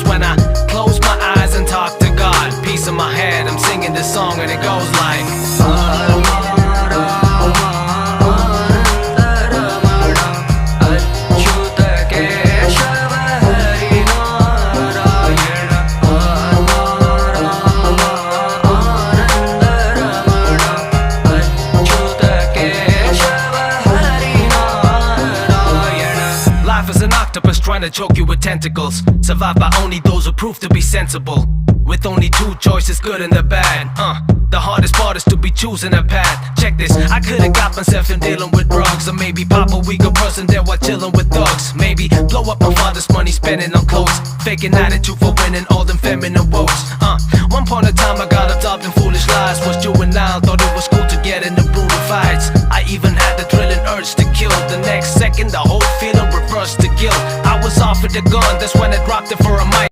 That's when I close my eyes and talk to God. Peace in my head, I'm singing this song and it goes like an octopus trying to choke you with tentacles. Survived by only those who prove to be sensible. With only two choices, good and the bad. The hardest part is to be choosing a path. Check this, I could've got myself in dealing with drugs. Or maybe pop a weaker person there while chilling with thugs. Maybe blow up my father's money spending on clothes. Faking attitude for winning all them feminine votes. One point of time I got absorbed in foolish lies. Was juvenile, thought it was cool to get into brutal fights. I even had the thrilling urge to kill. The next second the whole feeling reversed to guilt. I was offered a gun, that's when I dropped it for a mic.